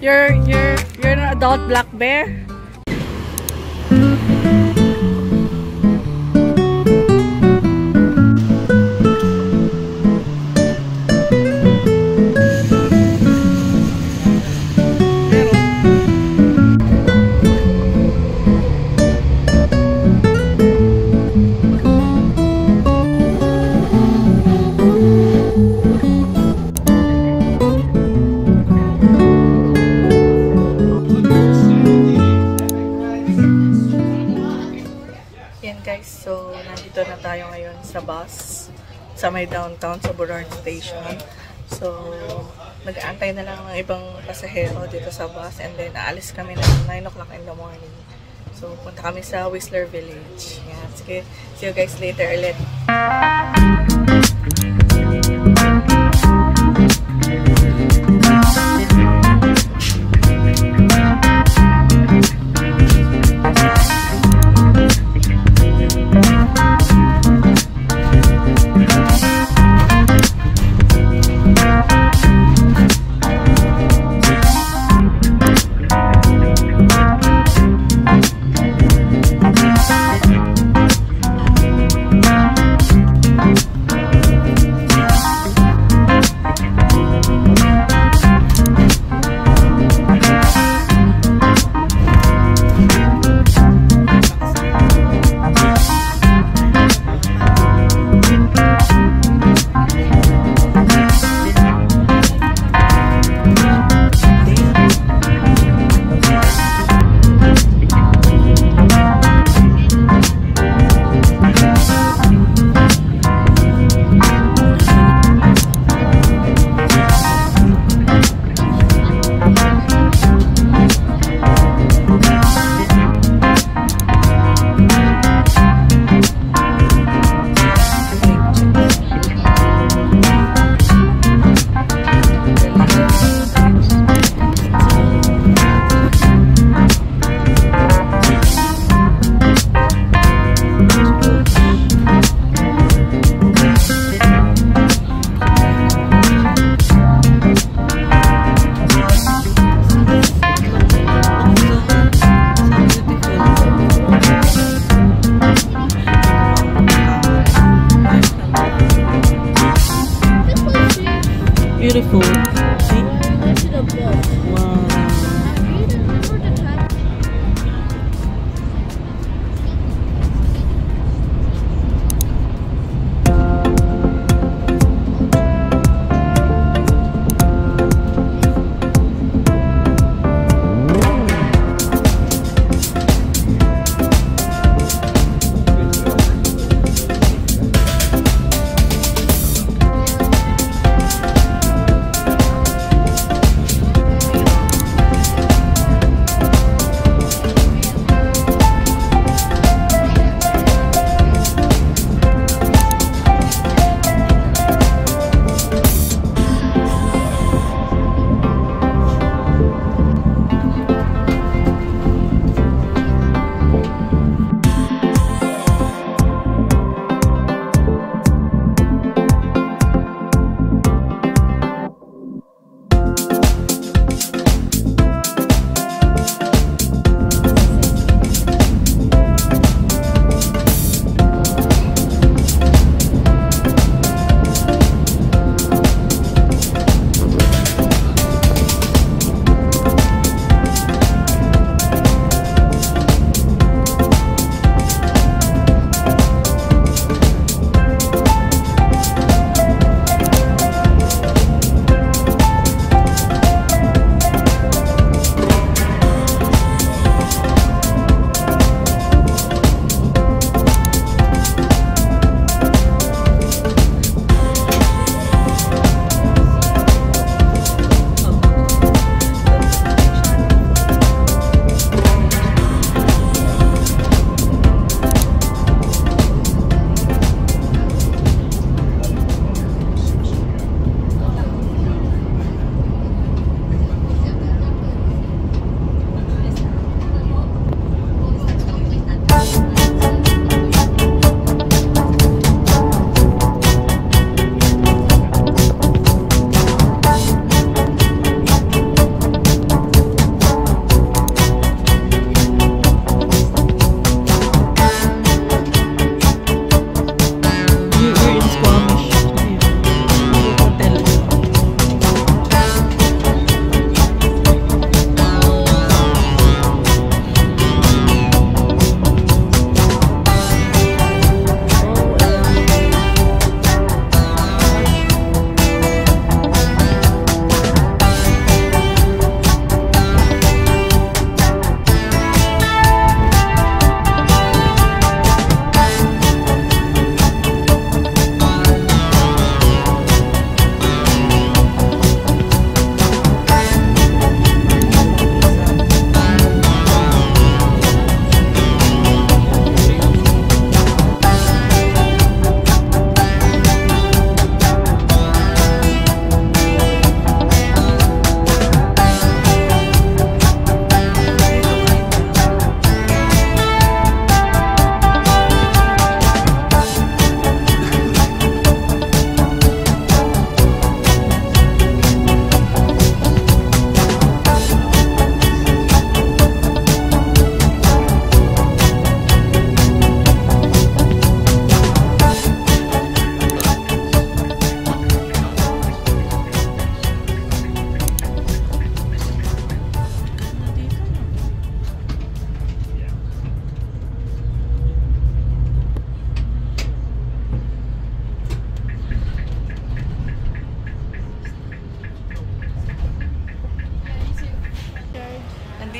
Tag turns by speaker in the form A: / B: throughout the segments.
A: You're an adult black bear? Guys, so nandito na tayo ngayon sa bus sa may downtown sa Burarn Station. So nag-aantay na lang ang ibang pasahero dito sa bus and then aalis kami na 9 o'clock in the morning. So punta kami sa Whistler Village. Yan. Sige, see you guys later ulit. Beautiful. See? Wow.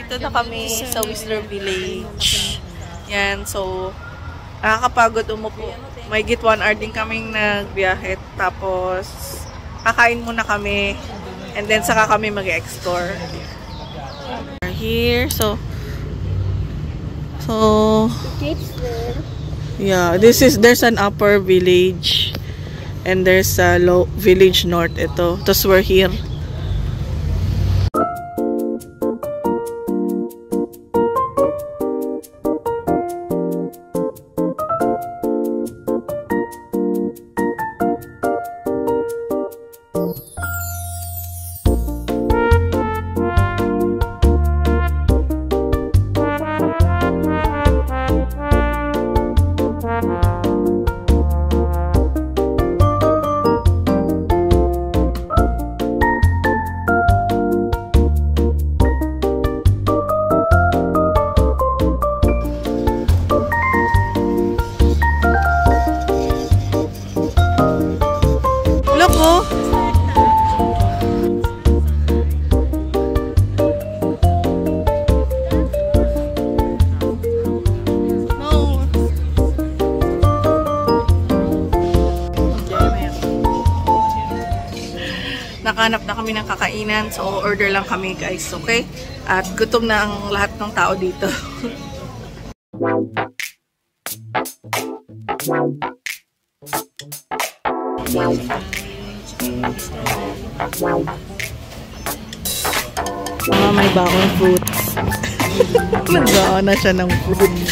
A: Nandito na kami sa Whistler Village. Yan, so nakakapagod umupo. May git 1 hour din kaming nagbiyahe. Tapos kakain muna kami and then saka kami mag-explore. Here, so yeah, there's an upper village and there's a low village north ito. Tapos we're here. Nakahanap na kami ng kakainan, so order lang kami guys, okay? At gutom na ang lahat ng tao dito. May bakong fruits. Nagbawa na siya ng fruits.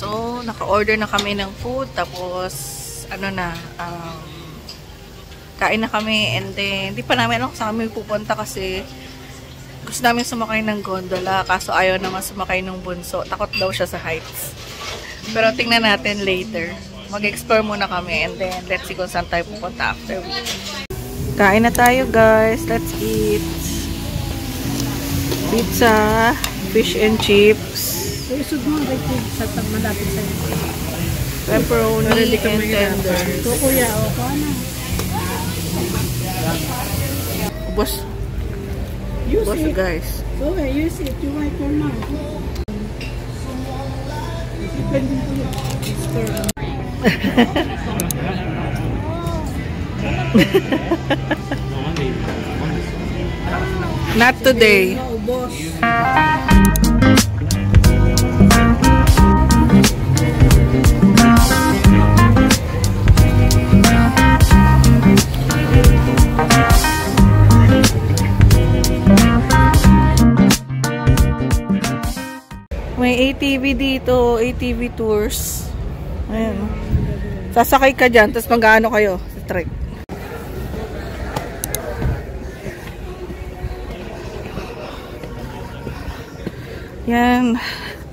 A: So, naka-order na kami ng food. Tapos, kain na kami. And then, hindi pa namin alam kung saan kami pupunta kasi gusto namin sumakay ng gondola. Kaso ayaw naman sumakay ng bunso. Takot daw siya sa heights. Pero tingnan natin later. Mag-explore muna kami. And then, let's see kung saan tayo pupunta after we eat. Kain na tayo guys. Let's eat. Pizza, fish and chips.
B: Isod mo, sa malapit sa
A: pepperoni and tenders.
B: So, kuya, o, paano?
A: Boss. Boss, guys.
B: Okay, use it. You wipe your mouth. Depende po yun.
A: Not today.
B: No, boss.
A: May ATV dito, ATV tours. Ayan. Sasakay ka dyan, tapos mag-ano kayo sa trek. Yan.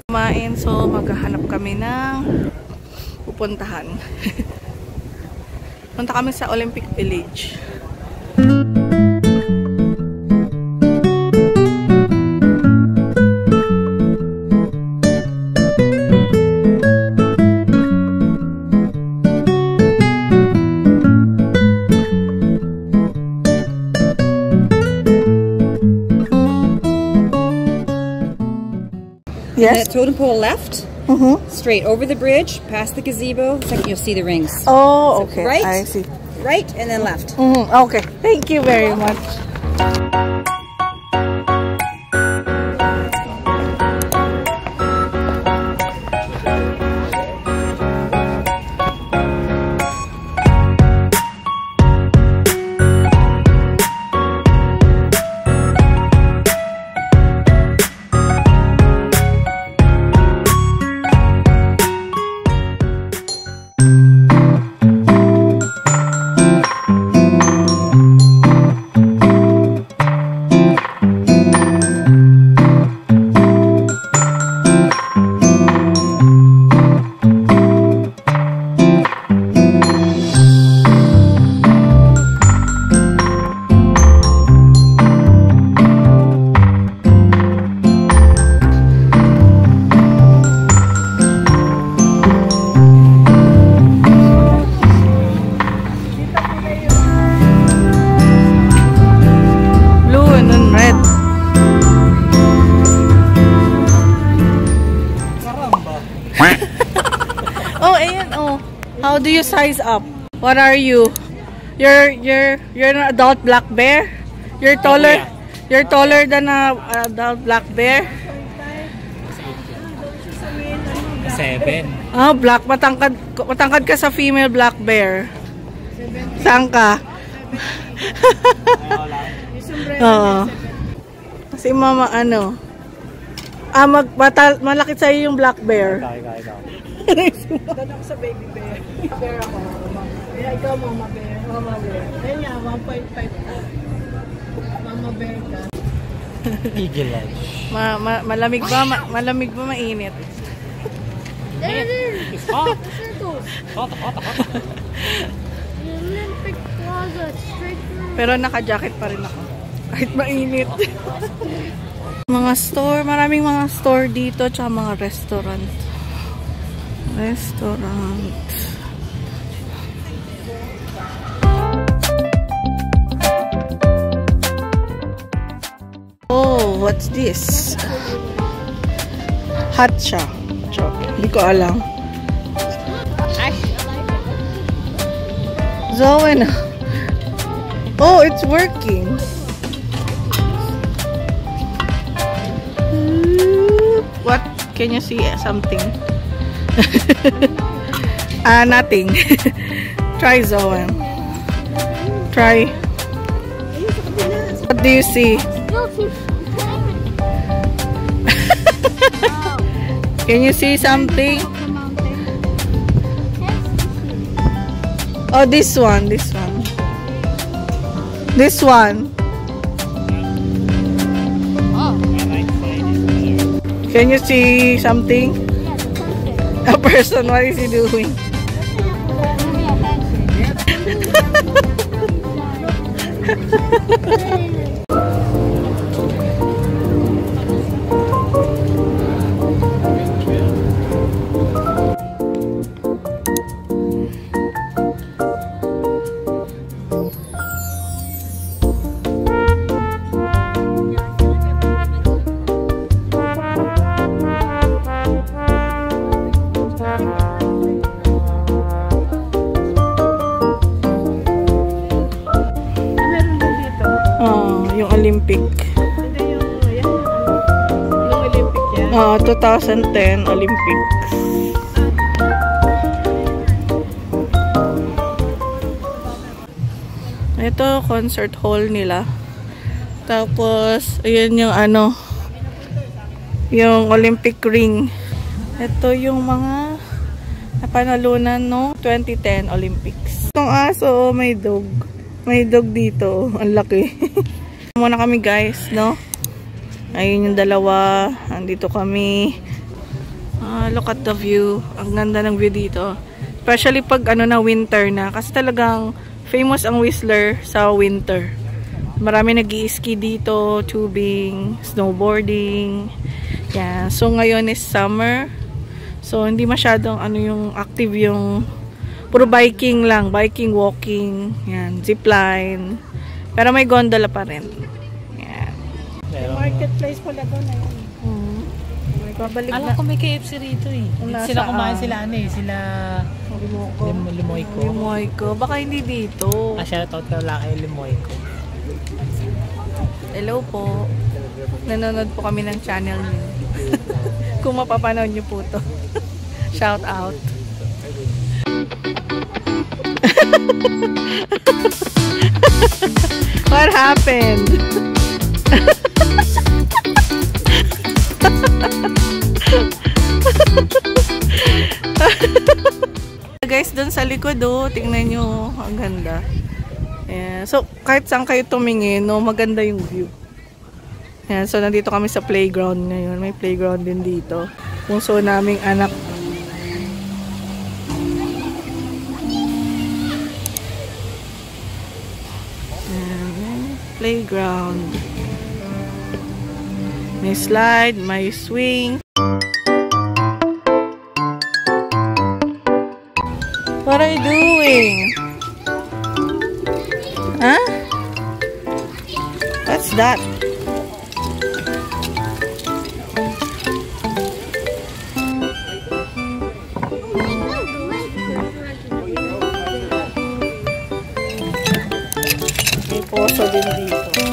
A: Kumain, so maghahanap kami ng pupuntahan. Punta kami sa Olympic Village.
C: Yes. Totem pole left, straight over the bridge, past the gazebo. Second, you'll see the rings.
A: Oh, okay.
C: Right,
A: I see.
C: right, and then left.
A: Okay. Thank you very much. How do you size up? What are you? You're an adult black bear? You're taller? You're taller than a adult black bear?
D: 7.
A: Oh, black. Matangkad ka sa female black bear. Saan ka? Oo. Kasi mama, ano? Malaki sa'yo yung black bear.
B: Doon ako sa baby bear. Bear ako. Kaya ikaw mama bear. Mama bear. Kaya nga, 1.5 ka. Mama bear ka.
D: Eagle Edge.
A: Malamig ba? Malamig ba? Mainit?
D: It's hot.
E: Circles.
D: Hot.
E: The Olympic Plaza straight through.
A: Pero naka-jacket pa rin ako. Kahit mainit. Mga store. Maraming mga store dito. Tsaka mga restaurant. Oh, what's this? Hatcha. Hindi ko alam. Zoe na. Oh, it's working. What? Can you see something? Nothing. Try, Zoe. Try. What do you see? Can you see something? Oh, this one. This one. Can you see something? A person, what is he doing? Olympic.
B: Yung Olympic yan?
A: 2010 Olympics. Ito, concert hall nila. Tapos, ayan yung ano, yung Olympic ring. Ito yung mga napanalunan no 2010 Olympics. Itong aso, may dog. May dog dito. Ang laki. Muna kami guys, no? Ayun yung dalawa. Andito kami. Look at the view. Ang ganda ng view dito. Especially pag ano na winter na. Kasi talagang famous ang Whistler sa winter. Marami nag-i-ski dito, tubing, snowboarding. Yan. So ngayon is summer. So hindi masyadong ano yung active yung puro biking lang. Biking, walking. Yan. Zipline. Pero may gondola pa rin. Yan.
B: May marketplace pala doon na yun.
A: Babalik
D: Alam
A: na.
D: ko may KFC rito eh. Sila kumain sila ano eh. Sila Limoyko.
A: Limoyko. Baka hindi dito.
D: Shoutout ka wala kay Limoyko.
A: Hello po. Nanonood po kami ng channel niyo. Kung mapapanood niyo po to. Shout out. What happened? Guys, doon sa likod tingnan nyo, ang ganda. Yeah. So, kahit saan kayo tumingin, maganda yung view. Yeah, so, nandito kami sa playground ngayon. May playground din dito. Puso naming anak. Playground. May slide, may swing. What are you doing? Huh? What's that? Poso din dito.